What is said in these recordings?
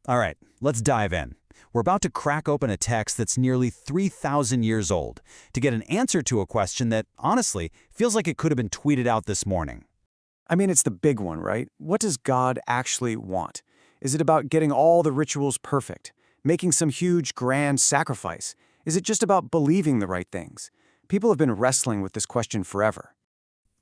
All right, let's dive in. We're about to crack open a text that's nearly 3,000 years old to get an answer to a question that, honestly, feels like it could have been tweeted out this morning. I mean, it's the big one, right? What does God actually want? Is it about getting all the rituals perfect? Making some huge, grand sacrifice? Is it just about believing the right things? People have been wrestling with this question forever.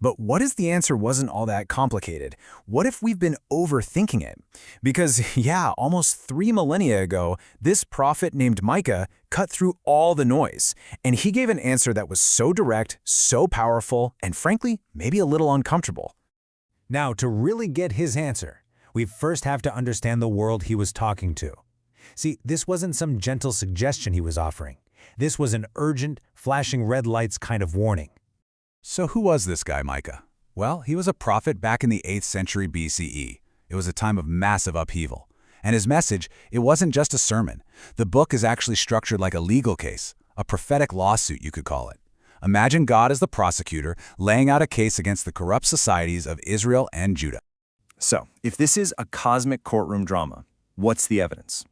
But what if the answer wasn't all that complicated? What if we've been overthinking it? Because, yeah, almost 3 millennia ago, this prophet named Micah cut through all the noise, and he gave an answer that was so direct, so powerful, and frankly, maybe a little uncomfortable. Now, to really get his answer, we first have to understand the world he was talking to. See, this wasn't some gentle suggestion he was offering. This was an urgent, flashing red lights kind of warning. So who was this guy, Micah? Well, he was a prophet back in the 8th century BCE. It was a time of massive upheaval. And his message, it wasn't just a sermon. The book is actually structured like a legal case, a prophetic lawsuit, you could call it. Imagine God as the prosecutor laying out a case against the corrupt societies of Israel and Judah. So, if this is a cosmic courtroom drama, what's the evidence?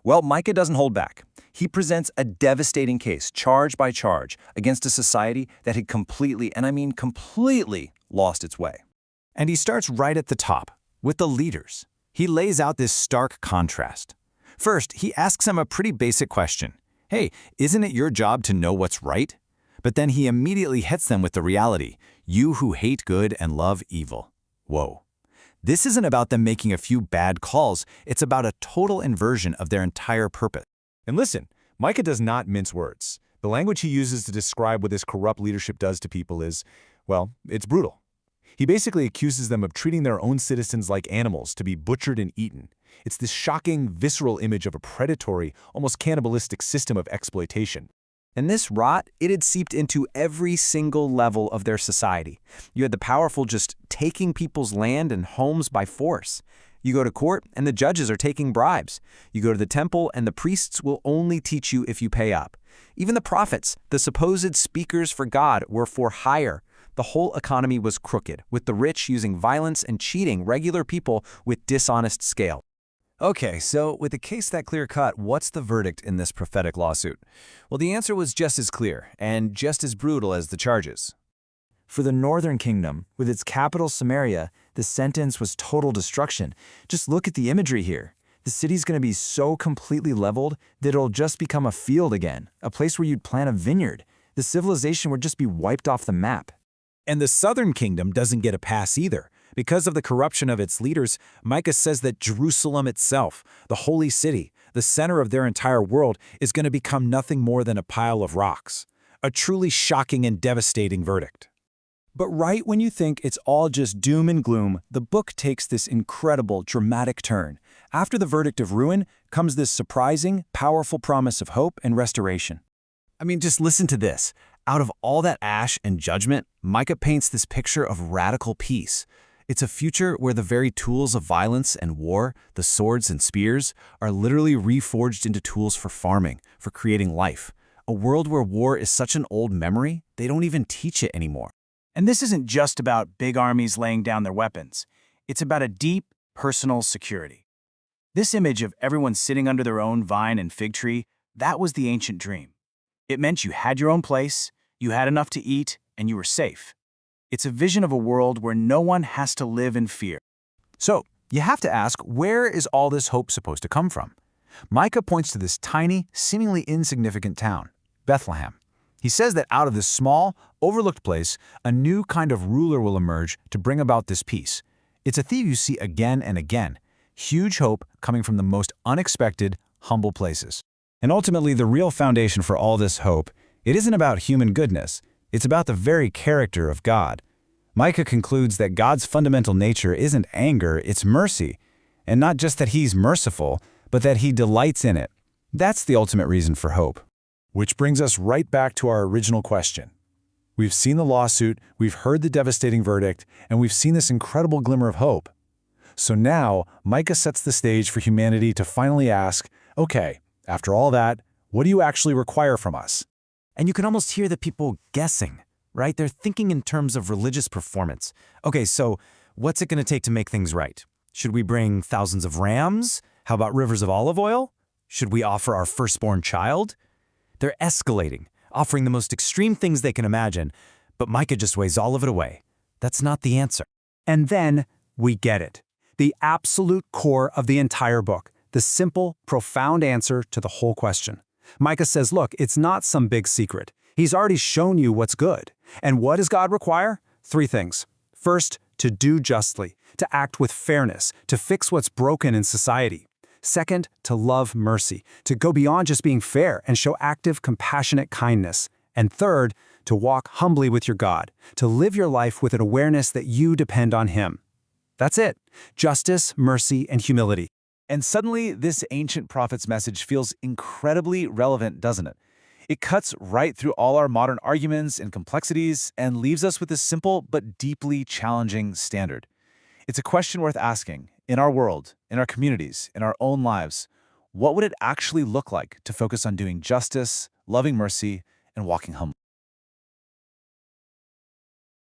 Well, Micah doesn't hold back. He presents a devastating case, charge by charge, against a society that had completely, and I mean completely, lost its way. And he starts right at the top, with the leaders. He lays out this stark contrast. First, he asks them a pretty basic question. Hey, isn't it your job to know what's right? But then he immediately hits them with the reality, you who hate good and love evil. Whoa. This isn't about them making a few bad calls, it's about a total inversion of their entire purpose. And listen, Micah does not mince words. The language he uses to describe what this corrupt leadership does to people is, well, it's brutal. He basically accuses them of treating their own citizens like animals to be butchered and eaten. It's this shocking, visceral image of a predatory, almost cannibalistic system of exploitation. And this rot, it had seeped into every single level of their society. You had the powerful just taking people's land and homes by force. You go to court, and the judges are taking bribes. You go to the temple, and the priests will only teach you if you pay up. Even the prophets, the supposed speakers for God, were for hire. The whole economy was crooked, with the rich using violence and cheating regular people with dishonest scale. Okay, so with a case that clear-cut, what's the verdict in this prophetic lawsuit? Well, the answer was just as clear and just as brutal as the charges. For the northern kingdom, with its capital Samaria, the sentence was total destruction. Just look at the imagery here. The city's going to be so completely leveled that it'll just become a field again, a place where you'd plant a vineyard. The civilization would just be wiped off the map. And the southern kingdom doesn't get a pass either. Because of the corruption of its leaders, Micah says that Jerusalem itself, the holy city, the center of their entire world, is going to become nothing more than a pile of rocks. A truly shocking and devastating verdict. But right when you think it's all just doom and gloom, the book takes this incredible, dramatic turn. After the verdict of ruin comes this surprising, powerful promise of hope and restoration. I mean, just listen to this. Out of all that ash and judgment, Micah paints this picture of radical peace. It's a future where the very tools of violence and war, the swords and spears, are literally reforged into tools for farming, for creating life. A world where war is such an old memory, they don't even teach it anymore. And this isn't just about big armies laying down their weapons. It's about a deep, personal security. This image of everyone sitting under their own vine and fig tree, that was the ancient dream. It meant you had your own place, you had enough to eat, and you were safe. It's a vision of a world where no one has to live in fear. So, you have to ask, where is all this hope supposed to come from? Micah points to this tiny, seemingly insignificant town, Bethlehem. He says that out of this small, overlooked place, a new kind of ruler will emerge to bring about this peace. It's a theme you see again and again. Huge hope coming from the most unexpected, humble places. And ultimately, the real foundation for all this hope, it isn't about human goodness. It's about the very character of God. Micah concludes that God's fundamental nature isn't anger, it's mercy. And not just that He's merciful, but that He delights in it. That's the ultimate reason for hope. Which brings us right back to our original question. We've seen the lawsuit, we've heard the devastating verdict, and we've seen this incredible glimmer of hope. So now, Micah sets the stage for humanity to finally ask, okay, after all that, what do you actually require from us? And you can almost hear the people guessing, right? They're thinking in terms of religious performance. Okay, so what's it going to take to make things right? Should we bring thousands of rams? How about rivers of olive oil? Should we offer our firstborn child? They're escalating, offering the most extreme things they can imagine, but Micah just weighs all of it away. That's not the answer. And then we get it. The absolute core of the entire book. The simple, profound answer to the whole question. Micah says, look, it's not some big secret. He's already shown you what's good. And what does God require? 3 things. First, to do justly, to act with fairness, to fix what's broken in society. Second, to love mercy, to go beyond just being fair and show active, compassionate kindness. And third, to walk humbly with your God, to live your life with an awareness that you depend on Him. That's it. Justice, mercy, and humility. And suddenly, this ancient prophet's message feels incredibly relevant, doesn't it? It cuts right through all our modern arguments and complexities and leaves us with a simple but deeply challenging standard. It's a question worth asking. In our world, in our communities, in our own lives, what would it actually look like to focus on doing justice, loving mercy, and walking humbly?